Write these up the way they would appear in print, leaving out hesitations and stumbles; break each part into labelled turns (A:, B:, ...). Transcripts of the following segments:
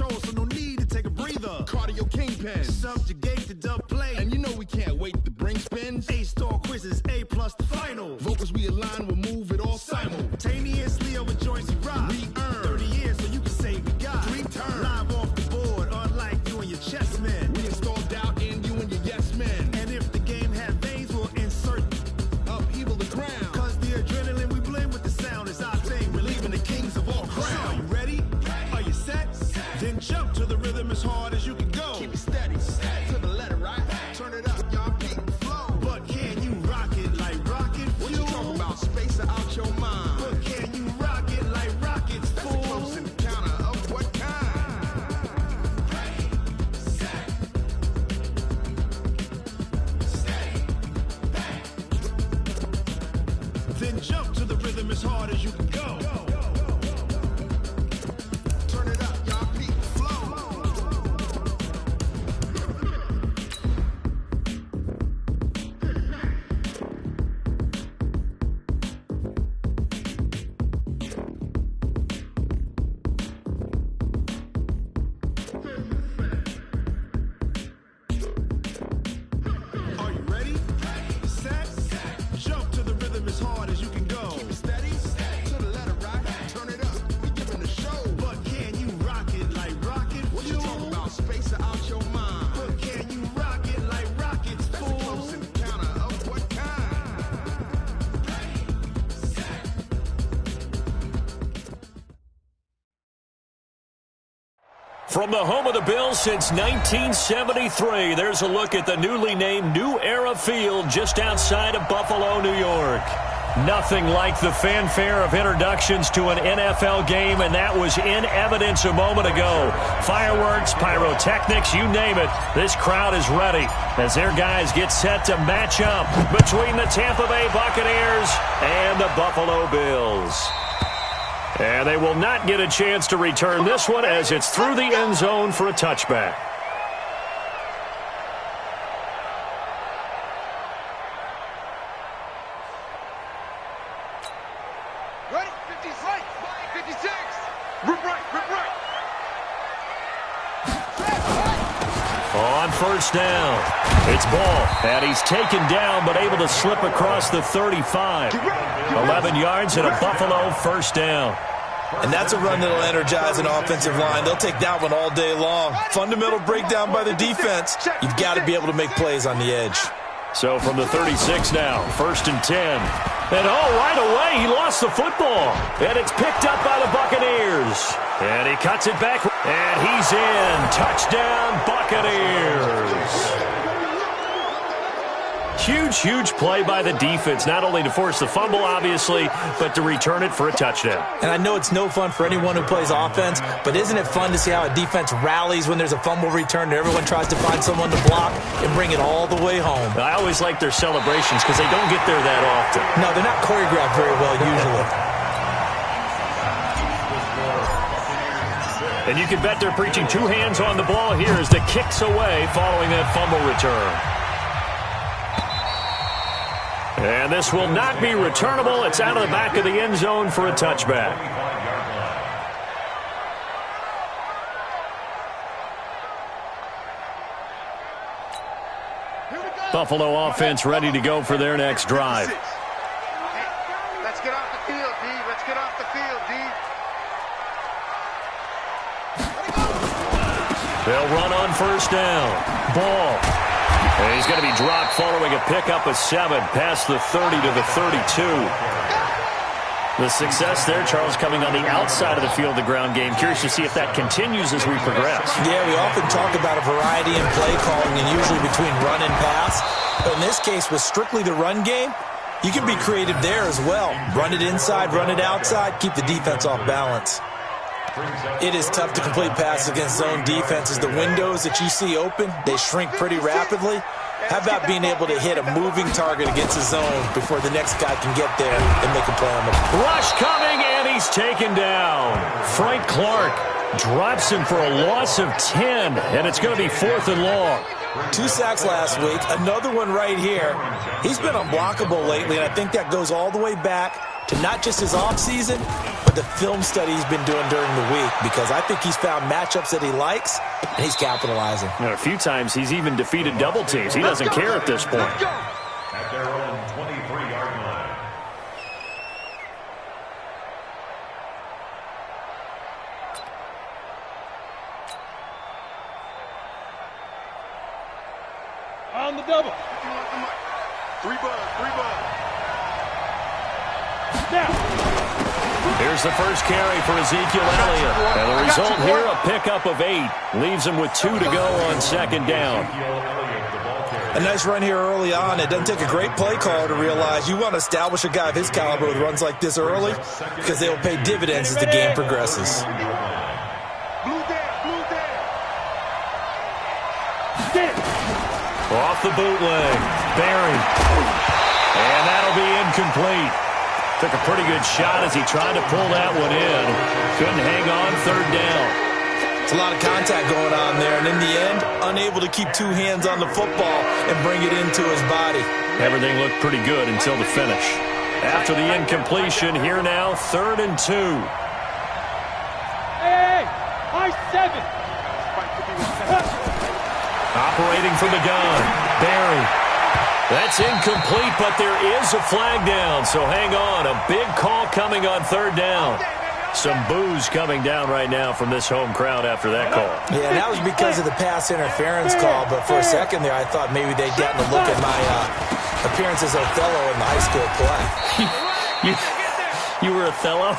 A: control, so no need to take a breather. Cardio kingpin, subjugate the dub play. And you know we can't wait to bring spins. A-star quizzes, A+ the final. Vocals we align, we'll move it all simultaneously over joints we rock. We earn 30 years, so you can say we got 3 turns. Live off the board, unlike you and your chess men. We install doubt in you and your yes men. And if the game had veins, we'll insert upheaval the ground. Cause the adrenaline we blend with the sound is our thing. We're leaving the kings of all crowns. So are you ready? Are you set? Then jump to the rhythm as hard as you can go. Keep it steady, to the letter, right? Turn it up, y'all keep the flow. But can you rock it like rocket fuel? What you talking about? Space out your mind. But can you rock it like rockets, fool? That's a close encounter of what kind? Ready, set, steady, bang. Then jump to the rhythm as hard as you can go. Turn it up, y'all keep the flow. Are you ready? Set, jump to the rhythm as hard as you can go. Keep it steady, to the letter, right? Turn it up, we giving the show. But can you rock it like rocket fuel? What you talking about? Space out your mind. But can you rock it like rockets, fool? That's a close encounter of what kind?
B: From the home of the Bills since 1973, there's a look at the newly named New Era Field just outside of Buffalo, New York. Nothing like the fanfare of introductions to an NFL game, and that was in evidence a moment ago. Fireworks, pyrotechnics, you name it. This crowd is ready as their guys get set to match up between the Tampa Bay Buccaneers and the Buffalo Bills. And they will not get a chance to return this one as it's through the end zone for a touchback.
C: Ready? 50 right, 56. Rip right, rip right.
B: On first down, it's Ball, and he's taken down but able to slip across the 35. 11 yards and a Buffalo first down.
D: And that's a run that'll energize an offensive line. They'll take that one all day long. Fundamental breakdown by the defense. You've got to be able to make plays on the edge.
B: So from the 36 now, 1st and 10. And right away, he lost the football. And it's picked up by the Buccaneers. And he cuts it back, and he's in. Touchdown, Buccaneers. Huge, huge play by the defense, not only to force the fumble, obviously, but to return it for a touchdown.
D: And I know it's no fun for anyone who plays offense, but isn't it fun to see how a defense rallies when there's a fumble return and everyone tries to find someone to block and bring it all the way home?
B: I always like their celebrations because they don't get there that often.
D: No, they're not choreographed very well usually.
B: And you can bet they're preaching 2 hands on the ball here as the kick's away following that fumble return. And this will not be returnable. It's out of the back of the end zone for a touchback. Buffalo offense ready to go for their next drive.
C: Let's get off the field, D. Let's get off the field, D.
B: They'll run on first down. Ball. And he's going to be dropped following a pickup of 7 past the 30 to the 32. The success there, Charles, coming on the outside of the field, the ground game. Curious to see if that continues as we progress.
D: Yeah, we often talk about a variety in play calling and usually between run and pass. But in this case, with strictly the run game, you can be creative there as well. Run it inside, run it outside, keep the defense off balance. It is tough to complete passes against zone defenses. The windows that you see open, they shrink pretty rapidly. How about being able to hit a moving target against a zone before the next guy can get there and make a play on the
B: rush coming, and he's taken down. Frank Clark drops him for a loss of 10, and it's going to be 4th and long.
D: 2 sacks last week, another one right here. He's been unblockable lately, and I think that goes all the way back to not just his offseason, but the film study he's been doing during the week, because I think he's found matchups that he likes, and he's capitalizing.
B: And a few times he's even defeated double teams. He doesn't care at this point.
E: At their own 23-yard line.
C: On the double.
A: 3 bud.
C: Now.
B: Here's the first carry for Ezekiel Elliott. And the result here, a pickup of 8. Leaves him with 2 to go on second down.
D: A nice run here early on. It doesn't take a great play caller to realize you want to establish a guy of his caliber with runs like this early, because they will pay dividends as the game progresses.
B: Off the bootleg. Barry. And that'll be incomplete. Took a pretty good shot as he tried to pull that one in. Couldn't hang on, third down.
D: It's a lot of contact going on there, and in the end, unable to keep 2 hands on the football and bring it into his body.
B: Everything looked pretty good until the finish. After the incompletion, here now, 3rd and 2.
C: Hey, high 7.
B: Operating from the gun, Barry. That's incomplete, but there is a flag down, so hang on. A big call coming on 3rd down. Some boos coming down right now from this home crowd after that call.
D: Yeah, that was because of the pass interference call, but for a second there I thought maybe they'd gotten a look at my appearance as Othello in the high school play.
B: You were Othello?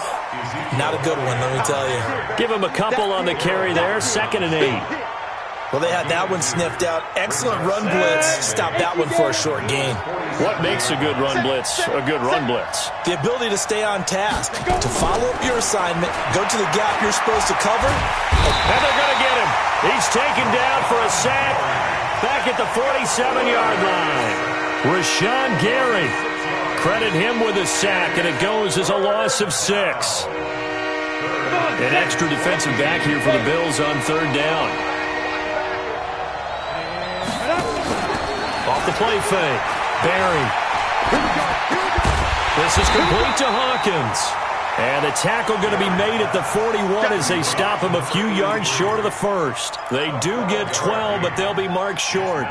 D: Not a good one, let me tell you.
B: Give him a couple on the carry there, 2nd and 8.
D: Well, they had that one sniffed out. Excellent run blitz. Stopped that one for a short gain.
B: What makes a good run blitz a good run blitz?
D: The ability to stay on task, to follow up your assignment, go to the gap you're supposed to cover.
B: And they're going to get him. He's taken down for a sack back at the 47-yard line. Rashawn Gary. Credit him with a sack, and it goes as a loss of 6. An extra defensive back here for the Bills on 3rd down. Off the play fake. Barry. This is complete to Hawkins. And a tackle going to be made at the 41 as they stop him a few yards short of the first. They do get 12, but they'll be marked short.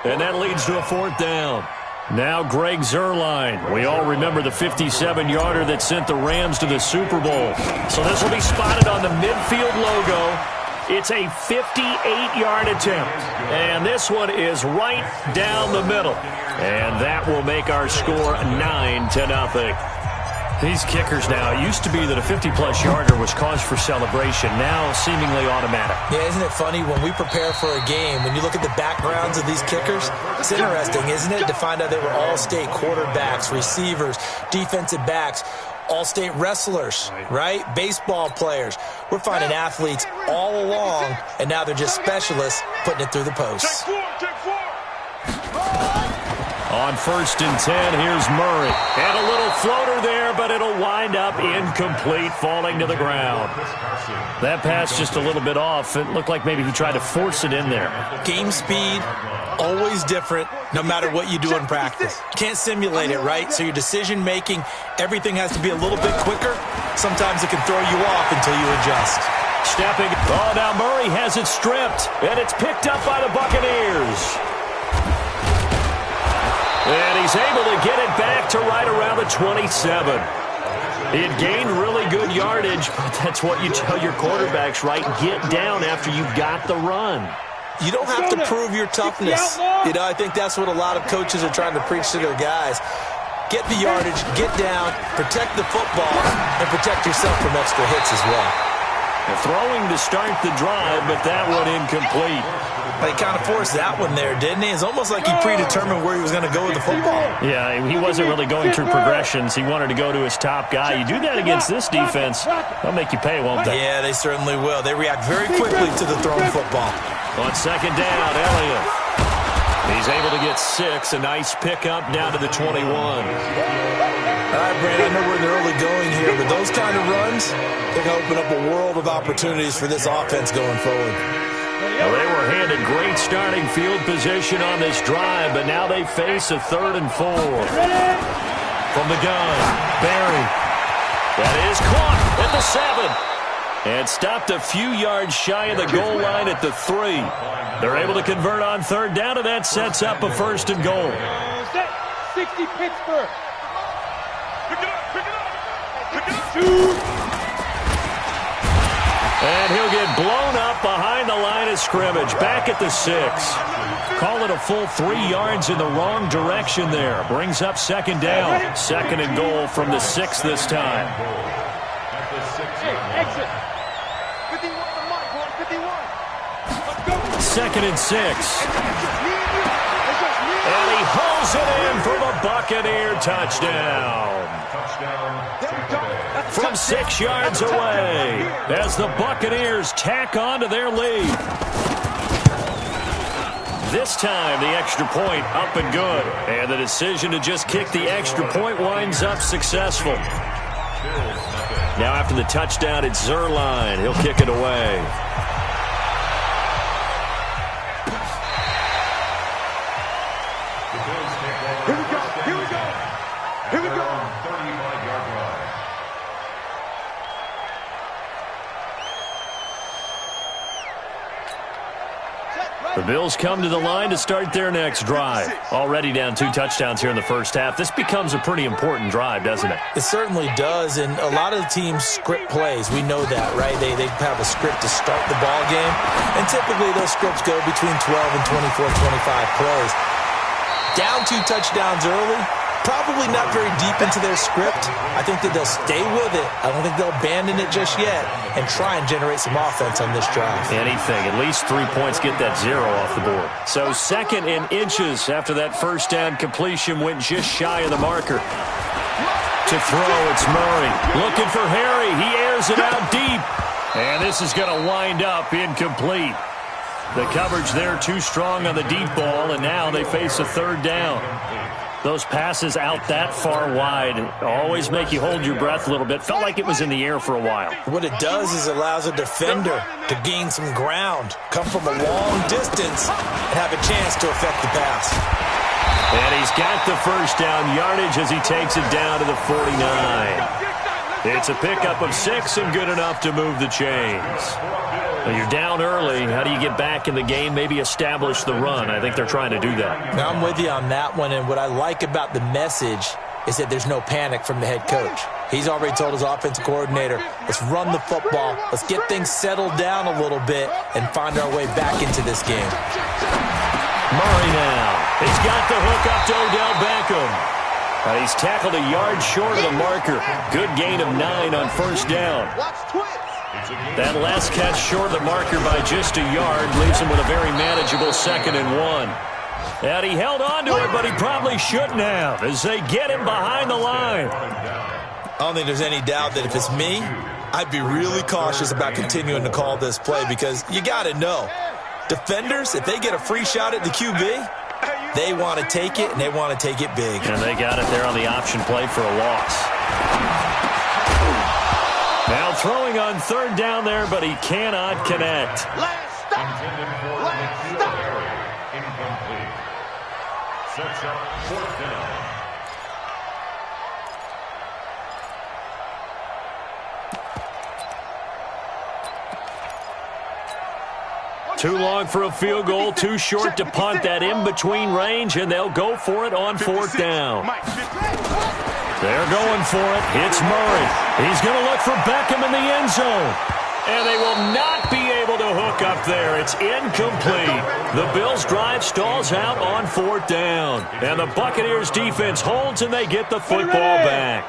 B: And that leads to a 4th down. Now Greg Zuerlein. We all remember the 57-yarder that sent the Rams to the Super Bowl. So this will be spotted on the midfield logo. It's a 58-yard attempt. And this one is right down the middle. And that will make our score 9-0. These kickers now, it used to be that a 50-plus yarder was cause for celebration. Now seemingly automatic.
D: Yeah, isn't it funny when we prepare for a game, when you look at the backgrounds of these kickers, it's interesting, isn't it, to find out they were all-state quarterbacks, receivers, defensive backs, all-state wrestlers, right? Baseball players. We're finding athletes all along, and now they're just specialists putting it through the posts.
B: On 1st and 10, here's Murray. And a little floater there, but it'll wind up incomplete, falling to the ground. That pass just a little bit off. It looked like maybe he tried to force it in there.
D: Game speed, always different, no matter what you do in practice. Can't simulate it, right? So your decision-making, everything has to be a little bit quicker. Sometimes it can throw you off until you adjust.
B: Stepping. Oh, now Murray has it stripped, and it's picked up by the Buccaneers. And he's able to get it back to right around the 27. He had gained really good yardage, but that's what you tell your quarterbacks, right? Get down after you got the run.
D: You don't have to prove your toughness. You know, I think that's what a lot of coaches are trying to preach to their guys. Get the yardage, get down, protect the football, and protect yourself from extra hits as well.
B: Throwing to start the drive, but that one incomplete.
D: He kind of forced that one there, didn't he? It's almost like he predetermined where he was going to go with the football.
B: Yeah, he wasn't really going through progressions. He wanted to go to his top guy. You do that against this defense, they'll make you pay, won't they?
D: Yeah, they certainly will. They react very quickly to the thrown football.
B: On 2nd down, Elliott. He's able to get 6. A nice pickup down to the 21.
D: All right, Brandon, I know we're in the early going here, but those kind of runs, they can open up a world of opportunities for this offense going forward.
B: Well, they were handed great starting field position on this drive, but now they face a 3rd and 4. from the gun. Barry. That is caught at the 7. And stopped a few yards shy of the goal line at the 3. They're able to convert on third down, and that sets up a 1st and goal.
C: 60 Pittsburgh. Pick it up, pick it up. Pick it up. 2.
B: And he'll get blown up behind the line of scrimmage, back at the 6. Call it a full 3 yards in the wrong direction there. Brings up 2nd down. 2nd and goal from the 6 this time.
C: Exit. 51 to Mike, 151. Let's go.
B: 2nd and 6. And he hauls it in for the Buccaneer touchdown. From 6 yards away as the Buccaneers tack on to their lead. This time the extra point up and good. And the decision to just kick the extra point winds up successful. Now after the touchdown, it's Zerline. He'll kick it away. The Bills come to the line to start their next drive. Already down 2 touchdowns here in the first half. This becomes a pretty important drive, doesn't it?
D: It certainly does, and a lot of the teams script plays. We know that, right? They have a script to start the ball game, and typically those scripts go between 12 and 24, 25 plays. Down 2 touchdowns early, probably not very deep into their script. I think that they'll stay with it. I don't think they'll abandon it just yet and try and generate some offense on this drive.
B: Anything. At least 3 points, get that 0 off the board. So 2nd and inches after that first down completion went just shy of the marker. To throw, it's Murray. Looking for Harry. He airs it out deep. And this is going to wind up incomplete. The coverage there too strong on the deep ball, and now they face a 3rd down. Those passes out that far wide always make you hold your breath a little bit. Felt like it was in the air for a while.
D: What it does is it allows a defender to gain some ground, come from a long distance, and have a chance to affect the pass.
B: And he's got the first down yardage as he takes it down to the 49. It's a pickup of 6 and good enough to move the chains. Well, you're down early. How do you get back in the game, maybe establish the run? I think they're trying to do that.
D: Now, I'm with you on that one, and what I like about the message is that there's no panic from the head coach. He's already told his offensive coordinator, let's run the football, let's get things settled down a little bit and find our way back into this game.
B: Murray now. He's got the hook up to Odell Beckham. He's tackled a yard short of the marker. Good gain of 9 on first down. That last catch short of the marker by just a yard leaves him with a very manageable 2nd and 1. And he held on to it, but he probably shouldn't have as they get him behind the line.
D: I don't think there's any doubt that if it's me, I'd be really cautious about continuing to call this play because you got to know, defenders, if they get a free shot at the QB, they want to take it, and they want to take it big.
B: And they got it there on the option play for a loss. Now throwing on 3rd down there, but he cannot connect.
C: Last stop. Last stop.
E: Incomplete. Sets up 4th down.
B: Too long for a field goal, too short to punt. That in-between range, and they'll go for it on 4th down. They're going for it. It's Murray. He's going to look for Beckham in the end zone. And they will not be able to hook up there. It's incomplete. The Bills' drive stalls out on 4th down. And the Buccaneers' defense holds, and they get the football back.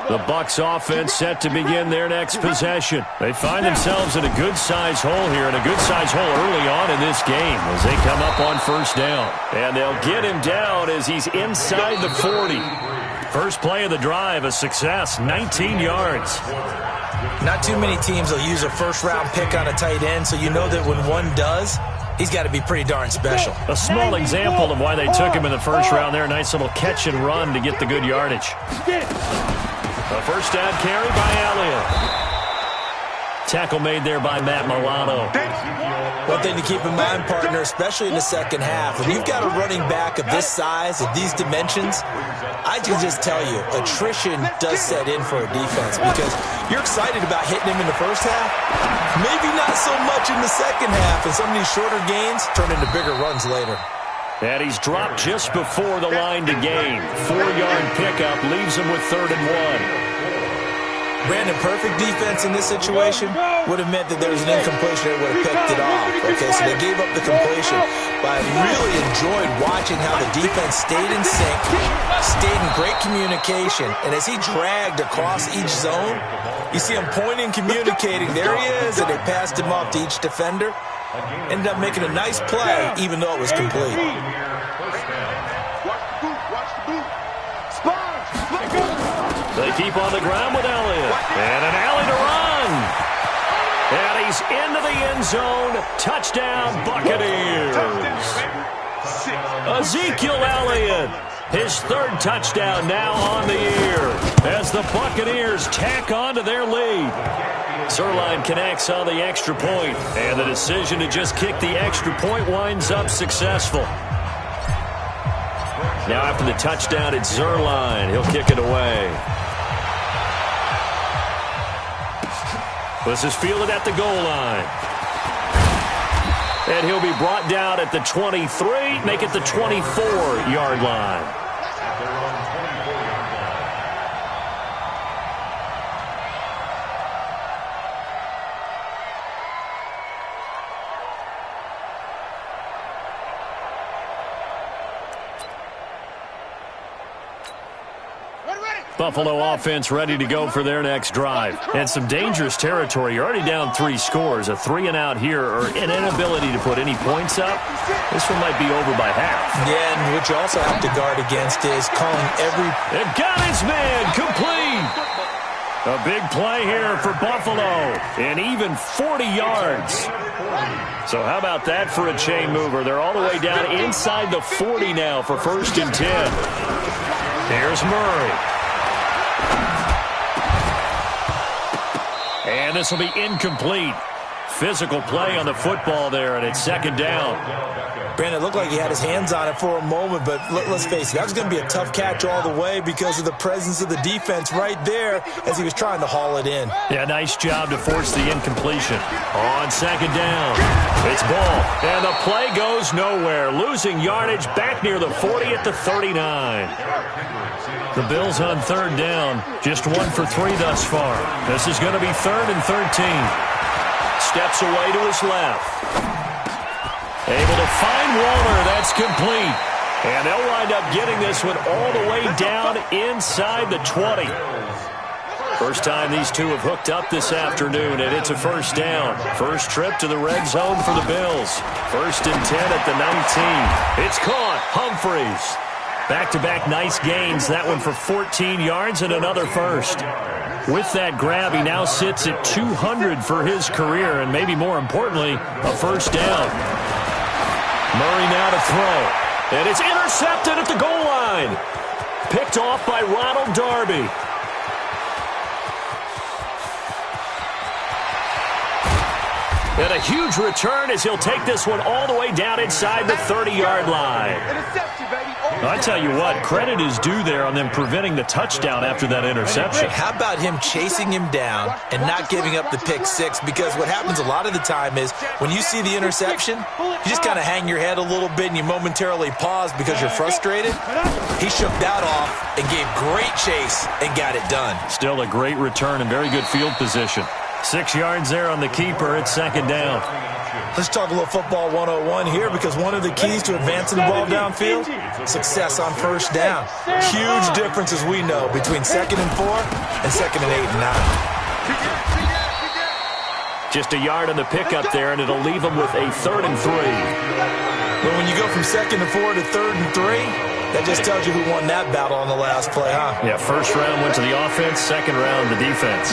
B: The Bucs' offense set to begin their next possession. They find themselves in a good-sized hole here, and a good-sized hole early on in this game as they come up on 1st down. And they'll get him down as he's inside the 40. First play of the drive, a success, 19 yards.
D: Not too many teams will use a first-round pick on a tight end, so you know that when one does, he's got to be pretty darn special.
B: A small example of why they took him in the first round there. Nice little catch and run to get the good yardage. A first down carry by Elliott. Tackle made there by Matt Milano.
D: One thing to keep in mind, partner, especially in the second half, when you've got a running back of this size, of these dimensions, I can just tell you, attrition does set in for a defense because you're excited about hitting him in the first half. Maybe not so much in the second half, and some of these shorter gains turn into bigger runs later.
B: And he's dropped just before the line to gain. 4-yard pickup leaves him with 3rd and 1.
D: Brandon, perfect defense in this situation would have meant that there was an incompletion that would have picked it off. Okay, so they gave up the completion. But I really enjoyed watching how the defense stayed in sync, stayed in great communication, and as he dragged across each zone, you see him pointing, communicating. There he is, and they passed him off to each defender. Ended up making a nice play, even though it was complete.
B: They keep on the ground with Elliott. And an alley to run. And he's into the end zone. Touchdown, Buccaneers. Ezekiel Elliott, his 3rd touchdown now on the year as the Buccaneers tack on to their lead. Zuerlein connects on the extra point, and the decision to just kick the extra point winds up successful. Now after the touchdown, it's Zuerlein. He'll kick it away. This is fielded at the goal line. And he'll be brought down at the 23, make it the 24-yard line. Buffalo offense ready to go for their next drive. And some dangerous territory. You're already down 3 scores. A 3-and-out here or an inability to put any points up. This one might be over by half.
D: Yeah, and what you also have to guard against is calling every...
B: And got his man complete. A big play here for Buffalo. And even 40 yards. So how about that for a chain mover? They're all the way down inside the 40 now for 1st and 10. Here's Murray. And this will be incomplete. Physical play on the football there, and it's 2nd down.
D: Brandon, it looked like he had his hands on it for a moment, but let's face it, that was going to be a tough catch all the way because of the presence of the defense right there as he was trying to haul it in.
B: Yeah, nice job to force the incompletion. On 2nd down, it's ball, and the play goes nowhere. Losing yardage back near the 40 at the 39. The Bills on 3rd down, just 1 for 3 thus far. This is going to be 3rd and 13. Steps away to his left. Able to find Waller. That's complete. And they'll wind up getting this one all the way down inside the 20. First time these two have hooked up this afternoon, and it's a 1st down. First trip to the red zone for the Bills. 1st and 10 at the 19. It's caught. Humphreys. Back-to-back nice gains. That one for 14 yards and another first. With that grab, he now sits at 200 for his career, and maybe more importantly, a 1st down. Murray now to throw. And it's intercepted at the goal line. Picked off by Ronald Darby. And a huge return as he'll take this one all the way down inside the 30-yard line. I tell you what, credit is due there on them preventing the touchdown after that interception.
D: How about him chasing him down and not giving up the pick 6? Because what happens a lot of the time is when you see the interception, you just kind of hang your head a little bit and you momentarily pause because you're frustrated. He shook that off and gave great chase and got it done.
B: Still a great return and very good field position. 6 yards there on the keeper. It's 2nd down.
D: Let's talk a little football 101 here because one of the keys to advancing the ball downfield, success on 1st down. Huge difference, as we know, between 2nd and 4 and 2nd and 8 and 9.
B: Just a yard on the pickup there, and it'll leave him with a 3rd and 3.
D: But when you go from 2nd and 4 to 3rd and 3, that just tells you who won that battle on the last play, huh?
B: Yeah, 1st round went to the offense, 2nd round the defense.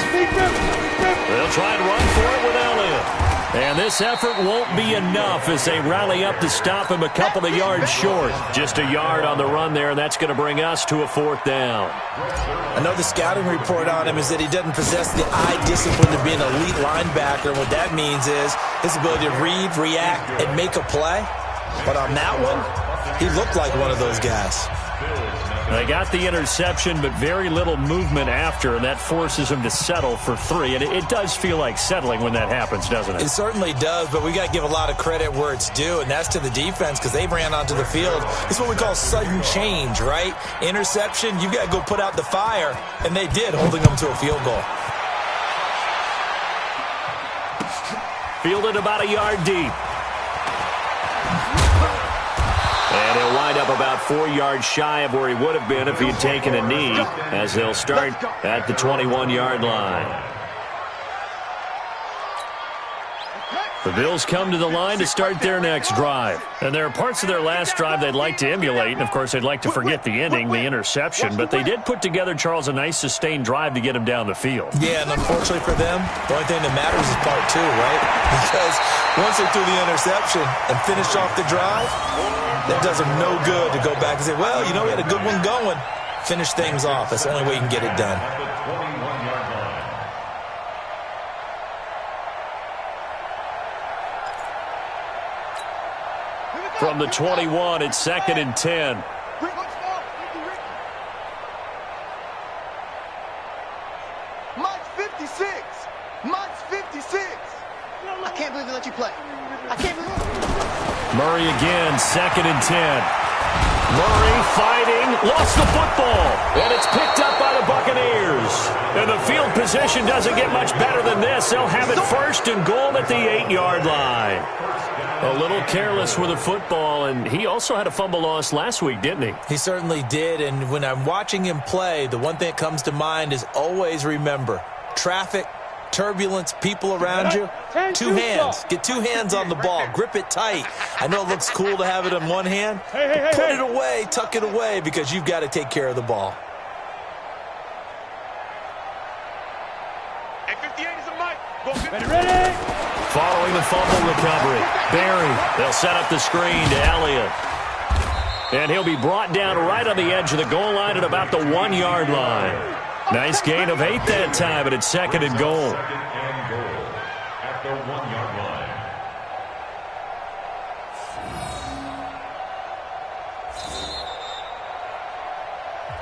B: They'll try and run for it with Elliott. And this effort won't be enough as they rally up to stop him a couple of yards short. Just a yard on the run there, and that's going to bring us to a 4th down.
D: I know the scouting report on him is that he doesn't possess the eye discipline to be an elite linebacker. And what that means is his ability to read, react, and make a play. But on that one, he looked like one of those guys.
B: They got the interception, but very little movement after, and that forces him to settle for 3. And it does feel like settling when that happens, doesn't it?
D: It certainly does, but we got to give a lot of credit where it's due, and that's to the defense because they ran onto the field. It's what we call sudden change, right? Interception, you've got to go put out the fire, and they did, holding them to a field goal.
B: Fielded about a yard deep. And he'll wind up about 4 yards shy of where he would have been if he had taken a knee, as they'll start at the 21-yard line. The Bills come to the line to start their next drive. And there are parts of their last drive they'd like to emulate, and, of course, they'd like to forget the ending, the interception. But they did put together, Charles, a nice sustained drive to get him down the field.
D: Yeah, and unfortunately for them, the only thing that matters is part 2, right? Because once they threw the interception and finished off the drive, that does them no good to go back and say, well, you know, we had a good one going. Finish things off. That's the only way you can get it done.
B: From the 21, it's 2nd and 10.
F: Mike's 56. Mike's 56. I can't believe they let you play. I can't believe it.
B: Murray again, 2nd and 10. Murray fighting, lost the football, and it's picked up by the Buccaneers. And the field position doesn't get much better than this. They'll have it 1st and goal at the 8-yard line. A little careless with the football, and he also had a fumble loss last week, didn't he?
D: He certainly did, and when I'm watching him play, the one thing that comes to mind is always remember, traffic, turbulence, people around you, 2 hands. Get 2 hands on the ball. Grip it tight. I know it looks cool to have it in one hand. Put it away, tuck it away, because you've got to take care of the ball.
C: Hey, 58 is a Mike. Ready?
B: Following the fumble recovery, Barry, they'll set up the screen to Elliott. And he'll be brought down right on the edge of the goal line at about the 1-yard line. Nice gain of 8 that time, but it's 2nd and goal.
E: At the 1-yard line.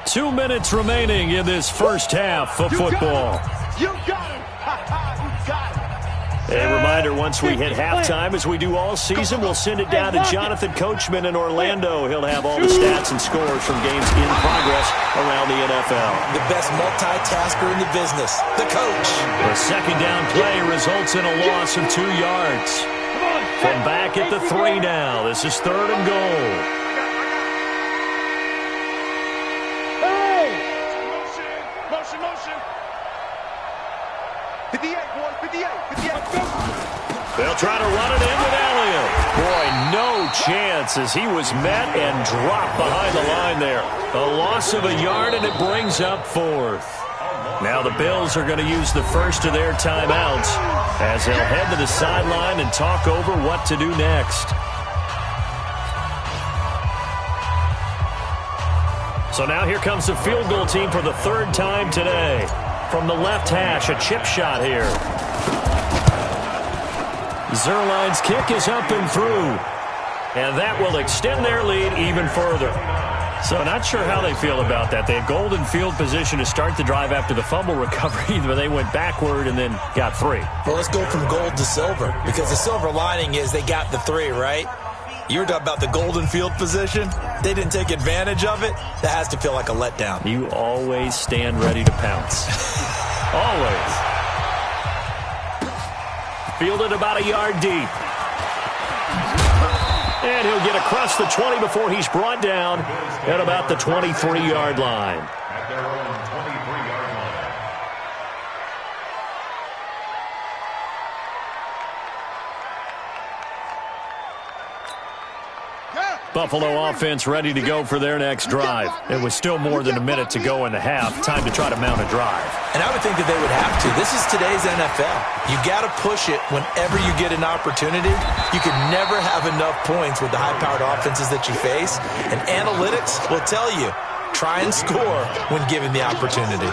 B: 2 minutes remaining in this first half of football.
F: You got him. You got him.
B: A reminder, once we hit halftime, as we do all season, we'll send it down to Jonathan Coachman in Orlando. He'll have all the stats and scores from games in progress around the NFL.
D: The best multitasker in the business, the coach.
B: The 2nd down play results in a loss of 2 yards. From back at the 3 now. This is 3rd and goal.
C: Motion.
F: 58, boy. 58.
B: They'll try to run it in with Elliott. Boy, no chance as he was met and dropped behind the line there. A loss of a yard, and it brings up 4th. Now the Bills are going to use the first of their timeouts as they'll head to the sideline and talk over what to do next. So now here comes the field goal team for the 3rd time today. From the left hash, a chip shot here. Zerline's kick is up and through. And that will extend their lead even further. So not sure how they feel about that. They had golden field position to start the drive after the fumble recovery, but they went backward and then got 3.
D: Well, let's go from gold to silver, because the silver lining is they got the 3, right? You were talking about the golden field position. They didn't take advantage of it. That has to feel like a letdown.
B: You always stand ready to pounce. Always. Fielded about a yard deep. And he'll get across the 20 before he's brought down at about the 23-yard line.
E: At their own 23-yard line.
F: Yeah.
B: Buffalo offense ready to go for their next drive. It was still more than a minute to go in the half. Time to try to mount a drive.
D: And I would think that they would have to. This is today's NFL. You got to push it whenever you get an opportunity. You can never have enough points with the high-powered offenses that you face. And analytics will tell you, try and score when given the opportunity.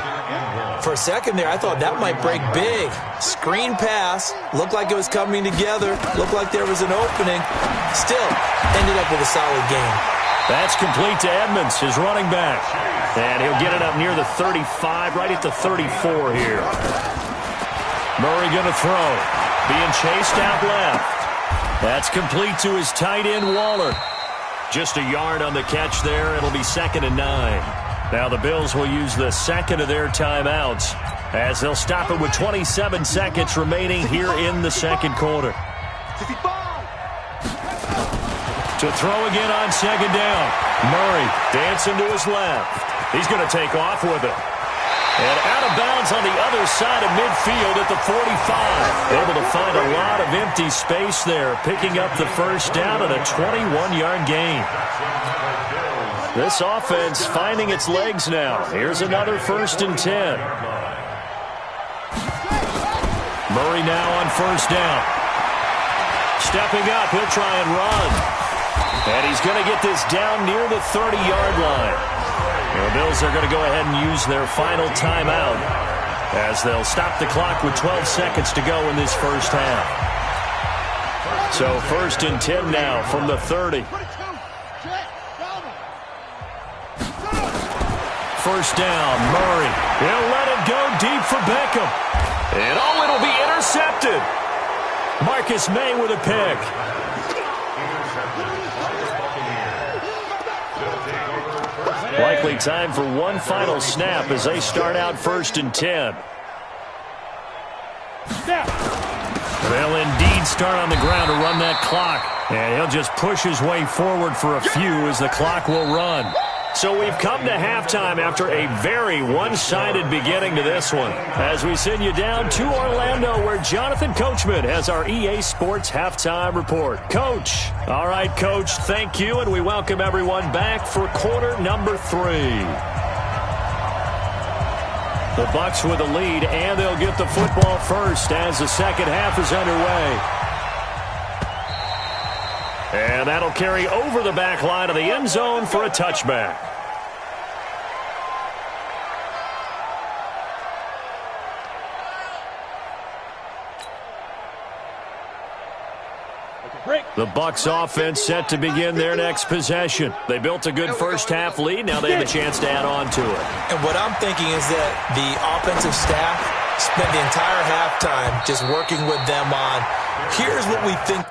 D: For a second there, I thought that might break big. Screen pass. Looked like it was coming together. Looked like there was an opening. Still, ended up with a solid game.
B: That's complete to Edmonds, his running back. And he'll get it up near the 35, right at the 34 here. Murray going to throw. Being chased out left. That's complete to his tight end, Waller. Just a yard on the catch there. It'll be 2nd and 9. Now the Bills will use the second of their timeouts as they'll stop it with 27 seconds remaining here in the second quarter. To throw again on 2nd down. Murray dancing to his left. He's going to take off with it. And out of bounds on the other side of midfield at the 45. Able to find a lot of empty space there, picking up the first down and a 21-yard gain. This offense finding its legs now. Here's another 1st and 10. Murray now on 1st down. Stepping up, he'll try and run. And he's going to get this down near the 30-yard line. And the Bills are going to go ahead and use their final timeout as they'll stop the clock with 12 seconds to go in this first half. So 1st and 10 now from the 30. 1st down, Murray. He'll let it go deep for Beckham. And it'll be intercepted. Marcus May with a pick. Likely time for one final snap as they start out 1st and 10. They'll indeed start on the ground to run that clock. And he'll just push his way forward for a few as the clock will run. So we've come to halftime after a very one-sided beginning to this one. As we send you down to Orlando where Jonathan Coachman has our EA Sports Halftime Report. Coach. All right, Coach, thank you, and we welcome everyone back for quarter number 3. The Bucs with a lead, and they'll get the football first as the second half is underway. And that'll carry over the back line of the end zone for a touchback. The Bucs offense set to begin their next possession. They built a good first half lead. Now they have a chance to add on to it.
D: And what I'm thinking is that the offensive staff spent the entire halftime just working with them on, here's what we think.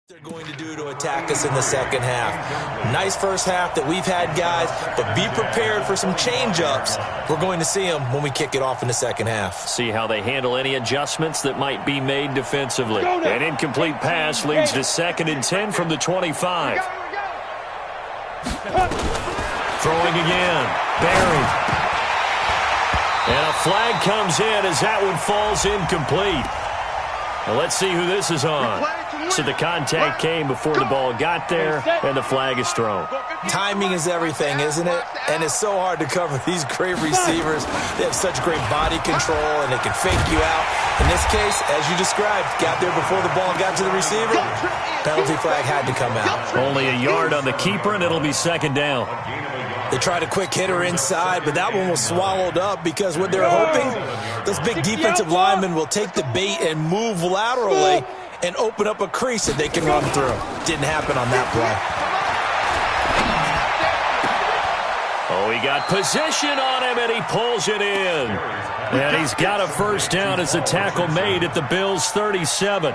D: They're going to do to attack us in the second half. Nice first half that we've had, guys, but be prepared for some change-ups. We're going to see them when we kick it off in the second half.
B: See how they handle any adjustments that might be made defensively. An incomplete pass leads to 2nd and 10 from the 25. Throwing again. Barry. And a flag comes in as that one falls incomplete. Well, let's see who this is on. So the contact came before the ball got there, and the flag is thrown.
D: Timing is everything, isn't it? And it's so hard to cover these great receivers. They have such great body control, and they can fake you out. In this case, as you described, got there before the ball got to the receiver. Penalty flag had to come out.
B: Only a yard on the keeper, and it'll be 2nd down.
D: They tried a quick hitter inside, but that one was swallowed up because what they're hoping, those big defensive linemen will take the bait and move laterally and open up a crease that they can run through. Didn't happen on that play.
B: Oh, he got position on him, and he pulls it in. And he's got a first down as the tackle made at the Bills' 37.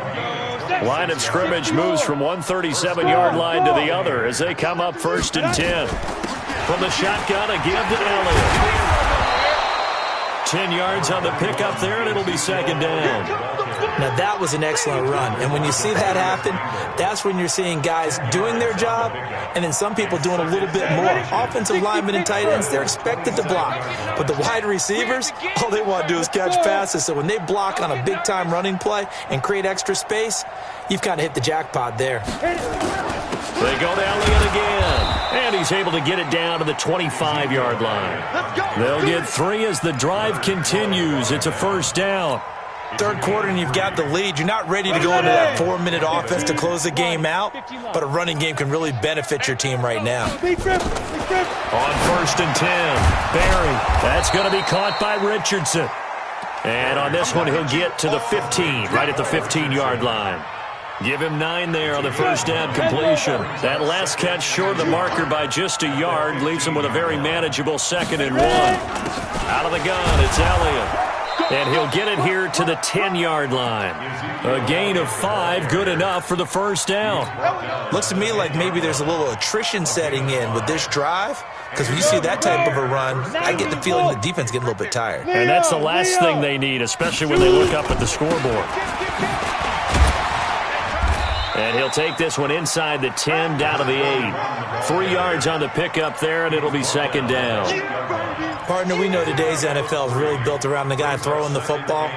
B: Line of scrimmage moves from one 37-yard line to the other as they come up 1st and 10. From the shotgun, a give to Elliott. 10 yards on the pickup there, and it'll be 2nd down.
D: Now, that was an excellent run. And when you see that happen, that's when you're seeing guys doing their job and then some people doing a little bit more. Offensive linemen and tight ends, they're expected to block. But the wide receivers, all they want to do is catch passes. So when they block on a big-time running play and create extra space, you've kind of hit the jackpot there.
B: They go to Elliott again. And he's able to get it down to the 25-yard line. They'll get 3 as the drive continues. It's a first down.
D: Third quarter and you've got the lead. You're not ready to go into that 4-minute offense to close the game out, but a running game can really benefit your team right now.
B: On 1st and 10, Barry. That's going to be caught by Richardson. And on this one, he'll get to the 15, right at the 15-yard line. Give him 9 there on the first down completion. That last catch short of the marker by just a yard leaves him with a very manageable 2nd and 1. Out of the gun, it's Elliott. And he'll get it here to the 10-yard line. A gain of 5, good enough for the first down.
D: Looks to me like maybe there's a little attrition setting in with this drive, because when you see that type of a run, I get the feeling the defense getting a little bit tired.
B: And that's the last thing they need, especially when they look up at the scoreboard. And he'll take this one inside the 10, down to the 8. 3 yards on the pickup there, and it'll be 2nd down.
D: Partner, we know today's NFL is really built around the guy throwing the football.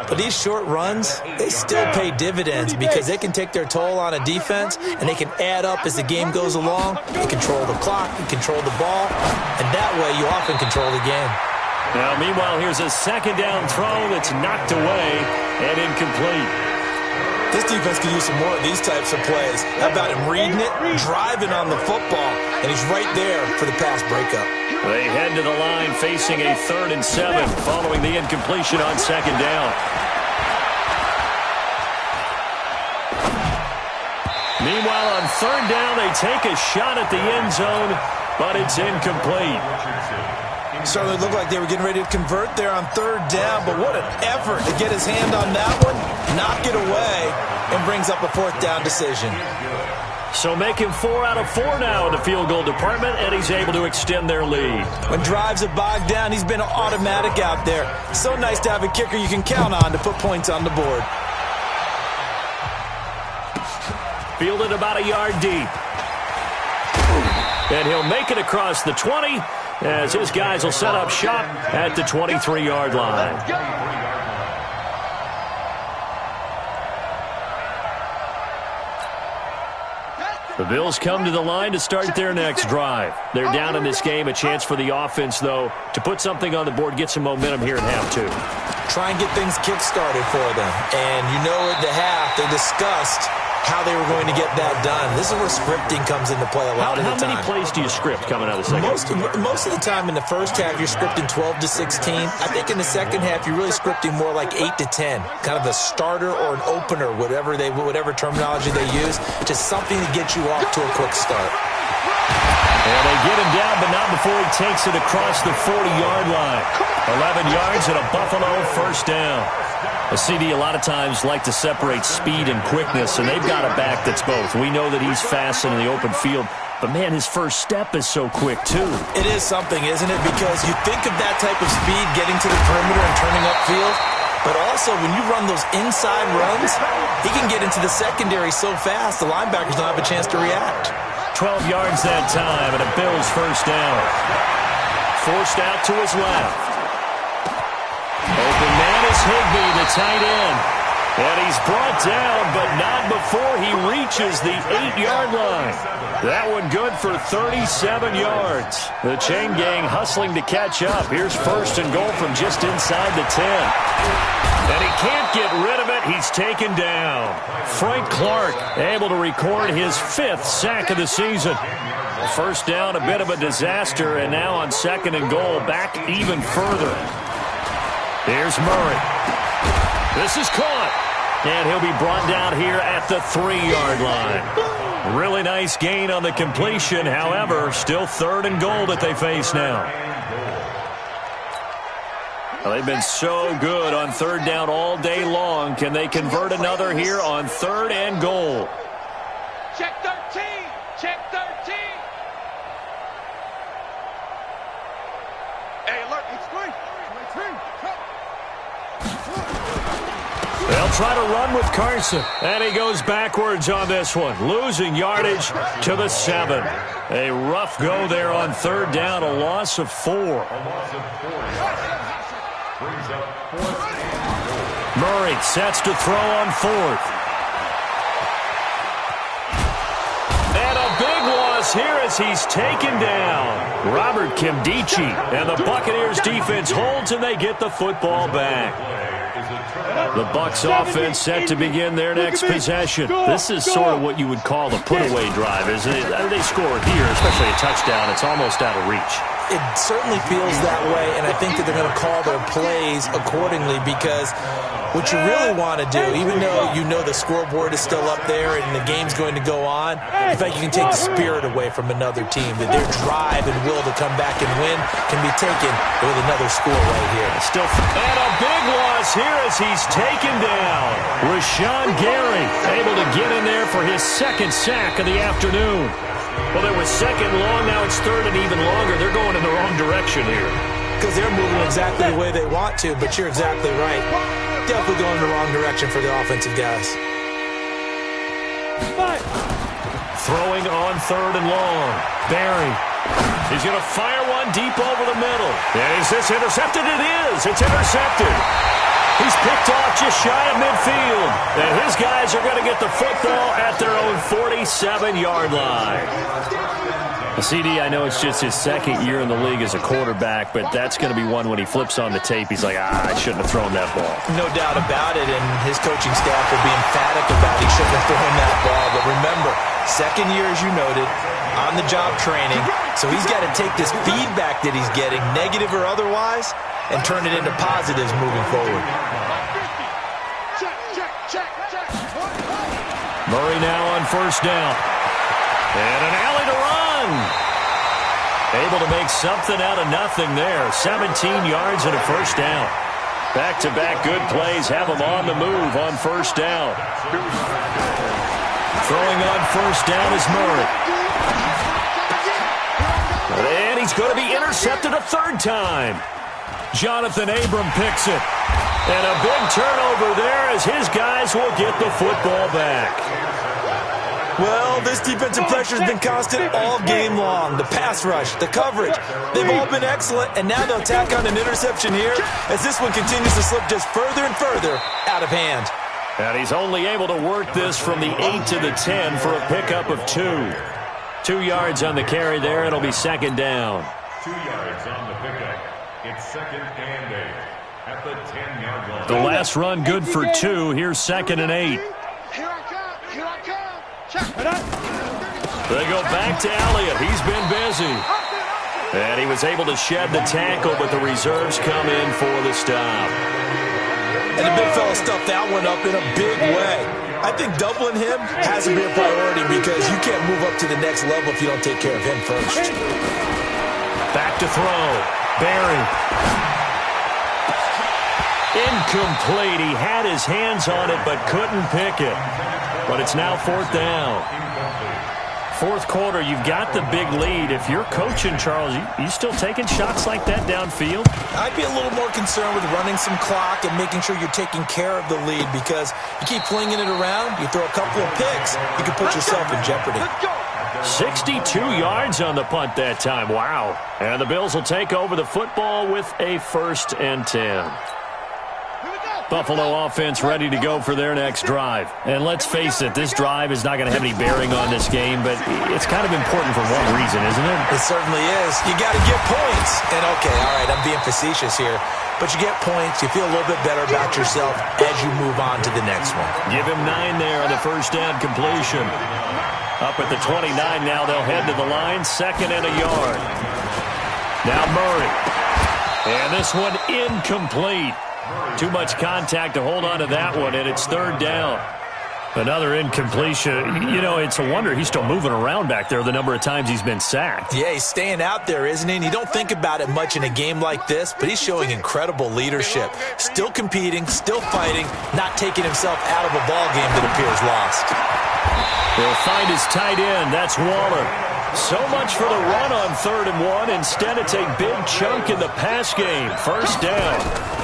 D: But these short runs, they still pay dividends because they can take their toll on a defense, and they can add up as the game goes along. You control the clock, you control the ball, and that way you often control the game.
B: Now, meanwhile, here's a 2nd down throw that's knocked away and incomplete.
D: This defense could use some more of these types of plays. How about him reading it, driving on the football, and he's right there for the pass breakup.
B: They head to the line facing a 3rd and 7 following the incompletion on 2nd down. Meanwhile, on 3rd down, they take a shot at the end zone, but it's incomplete.
D: Certainly looked like they were getting ready to convert there on 3rd down, but what an effort to get his hand on that one, knock it away, and brings up a 4th down decision.
B: So make him 4 out of 4 now in the field goal department, and he's able to extend their lead.
D: When drives are bogged down, he's been automatic out there. So nice to have a kicker you can count on to put points on the board.
B: Fielded about a yard deep. And he'll make it across the 20 as his guys will set up shop at the 23-yard line. The Bills come to the line to start their next drive. They're down in this game. A chance for the offense, though, to put something on the board, get some momentum here in half 2.
D: Try and get things kick-started for them. And you know at the half, they discussed how they were going to get that done. This is where scripting comes into play a lot of the time.
B: How many plays do you script coming out of the second?
D: Most of the time in the first half, you're scripting 12 to 16. I think in the second half, you're really scripting more like 8 to 10. Kind of a starter or an opener, whatever terminology they use. Just something to get you off to a quick start.
B: And they get him down, but not before he takes it across the 40-yard line. 11 yards and a Buffalo first down. A CD a lot of times like to separate speed and quickness, and they've got a back that's both. We know that he's fast in the open field, but, man, his first step is so quick, too.
D: It is something, isn't it? Because you think of that type of speed getting to the perimeter and turning upfield, but also when you run those inside runs, he can get into the secondary so fast the linebackers don't have a chance to react.
B: 12 yards that time, and a Bills first down. Forced out to his left. Open man is Higbee, the tight end. And he's brought down, but not before he reaches the 8-yard line. That one good for 37 yards. The chain gang hustling to catch up. Here's 1st and goal from just inside the 10. And he can't get rid of it. He's taken down. Frank Clark able to record his 5th sack of the season. First down, a bit of a disaster, and now on 2nd and goal, back even further. Here's Murray. This is caught. And he'll be brought down here at the 3-yard line. Really nice gain on the completion. However, still 3rd and goal that they face now. Well, they've been so good on 3rd down all day long. Can they convert another here on 3rd and goal?
C: Check 13. Check 13. Hey, alert. It's 3.
B: They'll try to run with Carson, and he goes backwards on this one, losing yardage to the 7. A rough go there on third down, a loss of 4.
E: A loss of 4 yards. Brings up 4th.
B: Murray sets to throw on 4th. And a big loss here as he's taken down. Robert Kimdichie, and the Buccaneers defense holds, and they get the football back. The Bucs offense set to begin their next possession. This is sort of what you would call the put-away drive, isn't it? They score here, especially a touchdown. It's almost out of reach.
D: It certainly feels that way, and I think that they're going to call their plays accordingly, because what you really want to do, even though you know the scoreboard is still up there and the game's going to go on, in fact, you can take the spirit away from another team, that their drive and will to come back and win can be taken with another score right here.
B: And a big loss here as he's taken down. Rashawn Gary able to get in there for his second sack of the afternoon. Well, there was second long, now it's third and even longer. They're going in the wrong direction here.
D: Because they're moving exactly the way they want to, but you're exactly right. Definitely going in the wrong direction for the offensive guys.
B: Throwing on third and long. Barry. He's going to fire one deep over the middle. And is this intercepted? It is. It's intercepted. He's picked off just shy of midfield. And his guys are going to get the football at their own 47-yard line. CD, I know it's just his second year in the league as a quarterback, but that's going to be one when he flips on the tape. He's like, I shouldn't have thrown that ball.
D: No doubt about it, and his coaching staff will be emphatic about he shouldn't have thrown that ball. But remember, second year, as you noted, on-the-job training, so he's got to take this feedback that he's getting, negative or otherwise, and turn it into positives moving forward.
B: Murray now on first down. And an alley to run. Able to make something out of nothing there. 17 yards and a first down. Back-to-back good plays have him on the move on first down. Throwing on first down is Murray. And he's going to be intercepted a third time. Jonathan Abram picks it. And a big turnover there as his guys will get the football back.
D: Well, this defensive pressure has been constant all game long. The pass rush, the coverage, they've all been excellent, and now they'll tack on an interception here as this one continues to slip just further and further out of hand.
B: And he's only able to work this from the 8 to the 10 for a pickup of 2. 2 yards on the carry there. It'll be second down.
E: 2 yards on the pickup. It's second and 8 at the 10-yard line.
B: The last run good for 2. Here's second and 8.
F: Here I come. Here I come.
B: They go back to Elliott. He's been busy. And he was able to shed the tackle, but the reserves come in for the stop.
D: And the big fella stuffed that one up in a big way. I think doubling him has to be a priority because you can't move up to the next level if you don't take care of him first.
B: Back to throw. Barry. Incomplete. He had his hands on it but couldn't pick it. But it's now fourth down. Fourth quarter, you've got the big lead. If you're coaching, Charles, you still taking shots like that downfield?
D: I'd be a little more concerned with running some clock and making sure you're taking care of the lead because you keep flinging it around, you throw a couple of picks, you can put yourself in jeopardy.
B: 62 yards on the punt that time. Wow. And the Bills will take over the football with a 1st and 10. Buffalo offense ready to go for their next drive. And let's face it, this drive is not going to have any bearing on this game, but it's kind of important for one reason, isn't it?
D: It certainly is. You got to get points. And okay, all right, I'm being facetious here, but you get points, you feel a little bit better about yourself as you move on to the next one.
B: Give him 9 there on the first down completion. Up at the 29 now, they'll head to the line, 2nd and a yard. Now Murray. And this one incomplete. Too much contact to hold on to that one, and it's 3rd down. Another incompletion. You know, it's a wonder he's still moving around back there the number of times he's been sacked.
D: Yeah, he's staying out there, isn't he? And you don't think about it much in a game like this, but he's showing incredible leadership. Still competing, still fighting, not taking himself out of a ball game that appears lost.
B: He'll find his tight end. That's Waller. So much for the run on 3rd and 1. Instead, it's a big chunk in the pass game. 1st down.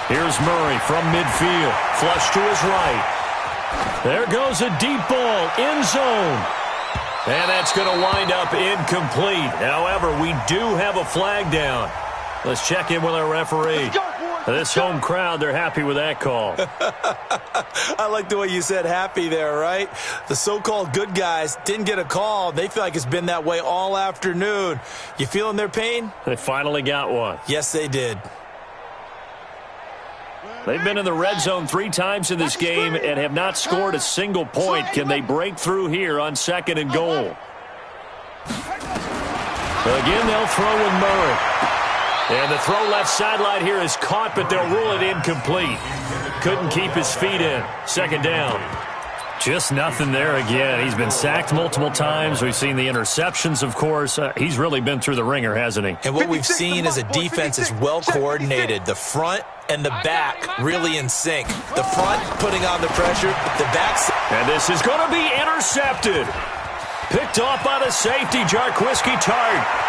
B: Here's Murray from midfield. Flush to his right. There goes a deep ball. End zone. And that's going to wind up incomplete. However, we do have a flag down. Let's check in with our referee. This home crowd, they're happy with that call.
D: I like the way you said happy there, right? The so-called good guys didn't get a call. They feel like it's been that way all afternoon. You feeling their pain?
B: They finally got one.
D: Yes, they did.
B: They've been in the red zone 3 times in this game and have not scored a single point. Can they break through here on 2nd and goal? Again, they'll throw with Murray. And the throw left sideline here is caught, but they'll rule it incomplete. Couldn't keep his feet in. 2nd down. Just nothing there again. He's been sacked multiple times. We've seen the interceptions, of course. He's really been through the ringer, hasn't he?
D: And what we've seen is a defense is well coordinated. The front and the back really in sync. The front putting on the pressure, the back.
B: And this is going to be intercepted. Picked off by the safety, Jarquiski Tart.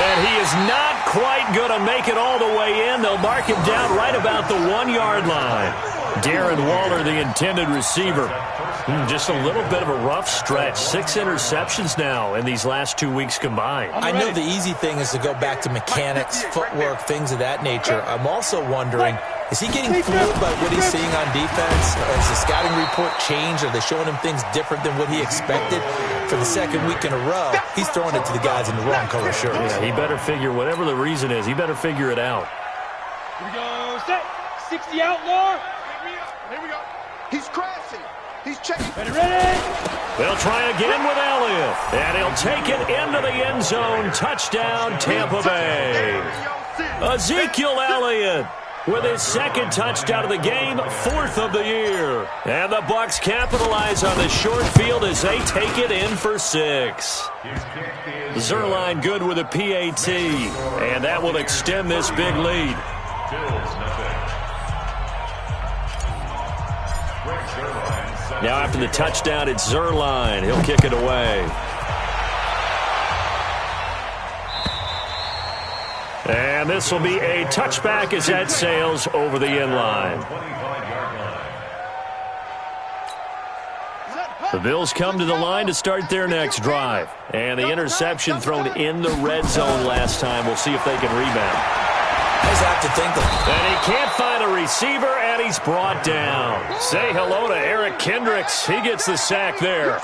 B: And he is not quite going to make it all the way in. They'll mark him down right about the 1-yard line. Darren Waller, the intended receiver. Just a little bit of a rough stretch. 6 interceptions now in these last 2 weeks combined.
D: I know the easy thing is to go back to mechanics, footwork, things of that nature. I'm also wondering, is he getting fooled by what he's seeing on defense? Has the scouting report changed? Are they showing him things different than what he expected? For the 2nd week in a row, he's throwing it to the guys in the wrong color shirts.
B: Yeah, he better figure, whatever the reason is, he better figure it out.
C: Here we go. Set. 60 outlaw.
F: Here we go. He's crashing. He's checking.
C: Ready.
B: They'll try again with Elliott. And he'll take it into the end zone. Touchdown, Tampa Bay. Ezekiel Elliott with his 2nd touchdown of the game, 4th of the year. And the Bucs capitalize on the short field as they take it in for 6. Zerline good with a PAT, and that will extend this big lead. Now after the touchdown, it's Zerline. He'll kick it away. And this will be a touchback as that sails over the end line. The Bills come to the line to start their next drive. And the interception thrown in the red zone last time. We'll see if they can rebound.
D: I just have to think that.
B: And he can't find a receiver, and he's brought down. Say hello to Eric Kendricks. He gets the sack there.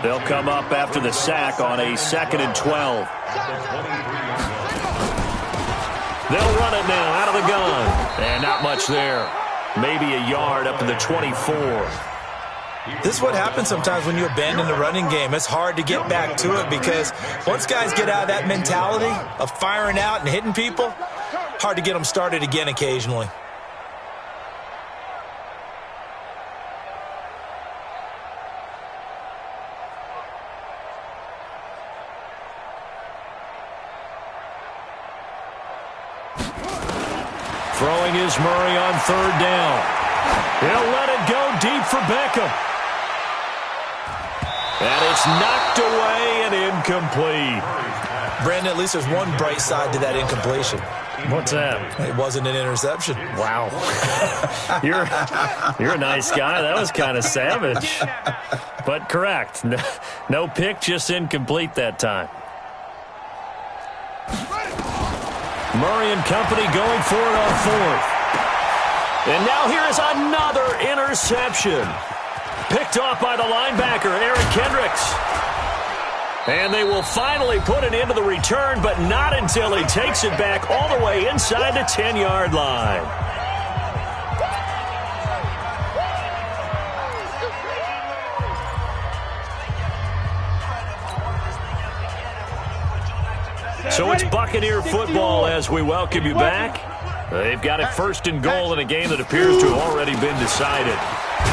B: They'll come up after the sack on a 2nd and 12. They'll run it now out of the gun. And not much there. Maybe a yard up to the 24.
D: This is what happens sometimes when you abandon the running game. It's hard to get back to it because once guys get out of that mentality of firing out and hitting people, hard to get them started again occasionally.
B: Throwing is Murray on 3rd down. He'll let it go deep for Beckham. And it's knocked away and incomplete.
D: Brandon, at least there's one bright side to that incompletion.
B: What's that?
D: It wasn't an interception.
B: Wow. You're a nice guy. That was kind of savage. But correct. No pick, just incomplete that time. Murray and company going for it on 4th. And now here is another interception. Picked off by the linebacker, Eric Kendricks. And they will finally put it into the return, but not until he takes it back all the way inside the 10-yard line. So it's Buccaneer football as we welcome you back. They've got it 1st and goal in a game that appears to have already been decided.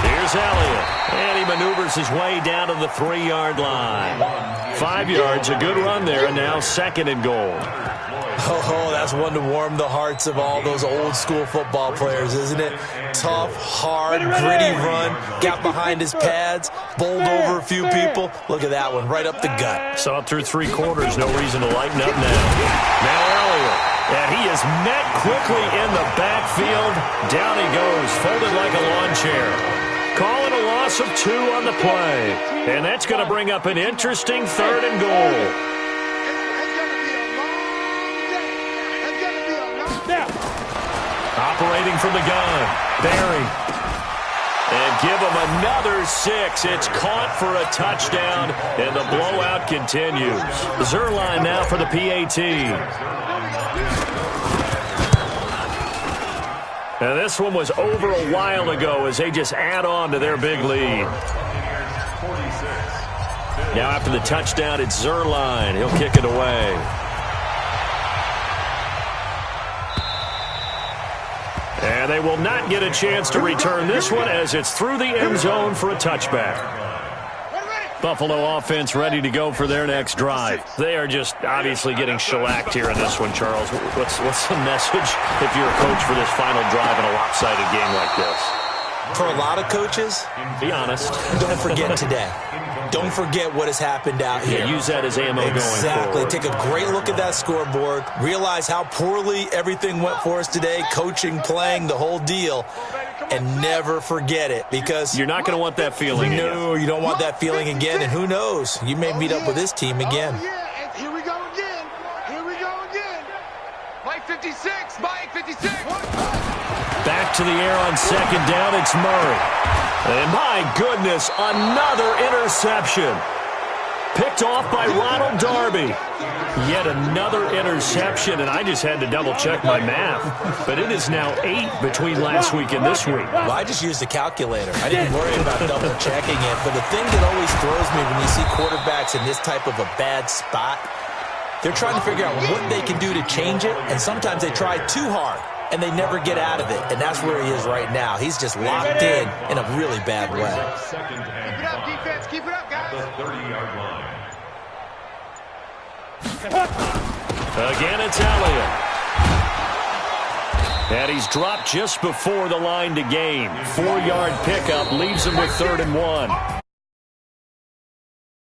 B: Here's Elliott, and he maneuvers his way down to the 3-yard line. 5 yards, a good run there, and now 2nd and goal.
D: Oh, that's one to warm the hearts of all those old-school football players, isn't it? Tough, hard, gritty run, got behind his pads, bowled over a few people. Look at that one, right up the gut.
B: Saw it through 3 quarters, no reason to lighten up now. Now Elliott, and he is met quickly in the backfield. Down he goes, folded like a lawn chair. Calling a loss of 2 on the play. And that's going to bring up an interesting 3rd and goal. Operating from the gun, Barry. And give him another 6. It's caught for a touchdown, and the blowout continues. Zerline now for the PAT. And this one was over a while ago as they just add on to their big lead. Now after the touchdown, it's Zerline. He'll kick it away. And they will not get a chance to return this one as it's through the end zone for a touchback. Buffalo offense ready to go for their next drive. They are just obviously getting shellacked here in this one, Charles. What's the message if you're a coach for this final drive in a lopsided game like this?
D: For a lot of coaches,
B: be honest.
D: Don't forget today. Don't forget what has happened out here.
B: Yeah, use that as ammo going forward.
D: Exactly. Take a great look at that scoreboard. Realize how poorly everything went for us today. Coaching, playing, the whole deal. And never forget it, because
B: you're not going to want that feeling again.
D: No, you don't want that feeling again. And who knows? You may meet up with this team again.
F: Here we go again. Here we go again. Mike 56. Mike 56.
B: Back to the air on 2nd down. It's Murray. And my goodness, another interception. Picked off by Ronald Darby. Yet another interception, and I just had to double-check my math. But it is now 8 between last week and this week.
D: Well, I just used a calculator. I didn't worry about double-checking it. But the thing that always throws me when you see quarterbacks in this type of a bad spot, they're trying to figure out what they can do to change it, and sometimes they try too hard, and they never get out of it. And that's where he is right now. He's just locked in a really bad way.
F: Keep it up, defense. Keep it up, guys.
E: The 30-yard line.
B: Again, it's Elliott. And he's dropped just before the line to gain. 4-yard pickup leaves him with 3rd and 1.